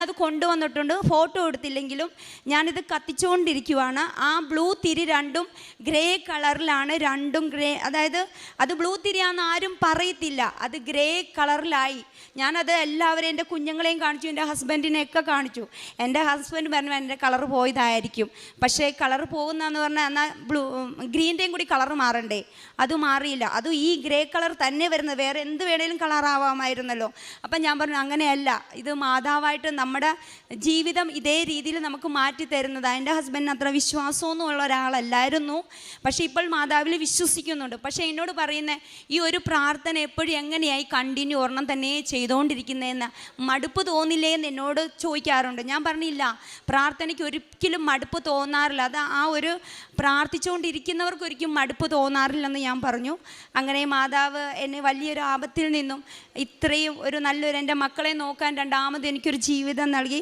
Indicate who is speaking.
Speaker 1: അത് കൊണ്ടുവന്നിട്ടുണ്ട്. ഫോട്ടോ എടുത്തില്ലെങ്കിലും ഞാനിത് കത്തിച്ചുകൊണ്ടിരിക്കുവാണ്. ആ ബ്ലൂ തിരി രണ്ടും ഗ്രേ കളറിലാണ്. രണ്ടും ഗ്രേ, അതായത് അത് ബ്ലൂ തിരിയാന്ന് ആരും പറയത്തില്ല, അത് ഗ്രേ കളറിലായി. ഞാനത് എല്ലാവരും എൻ്റെ കുഞ്ഞുങ്ങളെയും കാണിച്ചു, എൻ്റെ ഹസ്ബൻഡിനെയൊക്കെ കാണിച്ചു. എൻ്റെ ഹസ്ബൻഡ് പറഞ്ഞു എൻ്റെ കളർ പോയതായിരിക്കും. പക്ഷേ കളർ പോകുന്നതെന്ന് പറഞ്ഞാൽ എന്നാൽ ഗ്രീൻ്റെയും കൂടി കളർ മാറണ്ടേ, അത് മാറിയില്ല. അത് ഈ ഗ്രേ കളർ തന്നെ വരുന്നത്, വേറെ എന്ത് വേണേലും കളറാവാമായിരുന്നല്ലോ. അപ്പം ഞാൻ പറഞ്ഞു അങ്ങനെയല്ല, ഇത് മാതാവായിട്ട് നമ്മുടെ ജീവിതം ഇതേ രീതിയിൽ നമുക്ക് മാറ്റി തരുന്നതാണ്. എൻ്റെ ഹസ്ബൻഡിന് അത്ര വിശ്വാസമൊന്നും ഉള്ള ഒരാളല്ലായിരുന്നു, പക്ഷേ ഇപ്പോൾ മാതാവിൽ വിശ്വസിക്കുന്നുണ്ട്. പക്ഷേ എന്നോട് പറയുന്നത് ഈ ഒരു പ്രാർത്ഥന എപ്പോഴും എങ്ങനെയായി കണ്ടിന്യൂ ഒരെണ്ണം തന്നെ ചെയ്തുകൊണ്ടിരിക്കുന്നതെന്ന് മടുപ്പ് തോന്നില്ലേ എന്ന് എന്നോട് ചോദിക്കാറുണ്ട്. ഞാൻ പറഞ്ഞില്ല, പ്രാർത്ഥനയ്ക്ക് ഒരിക്കലും മടുപ്പ് തോന്നാറില്ല. അത് ആ ഒരു പ്രാർത്ഥിച്ചുകൊണ്ടിരിക്കുന്നവർക്ക് ഒരിക്കലും മടുപ്പ് തോന്നാറില്ലെന്ന് ഞാൻ പറഞ്ഞു. അങ്ങനെ മാതാവ് എന്നെ വലിയൊരു ആപത്തിൽ നിന്നും ഇത്രയും ഒരു നല്ലൊരു എൻ്റെ മക്കളെ നോക്കാൻ രണ്ടാമത് എനിക്കൊരു ജീവിതം നൽകി.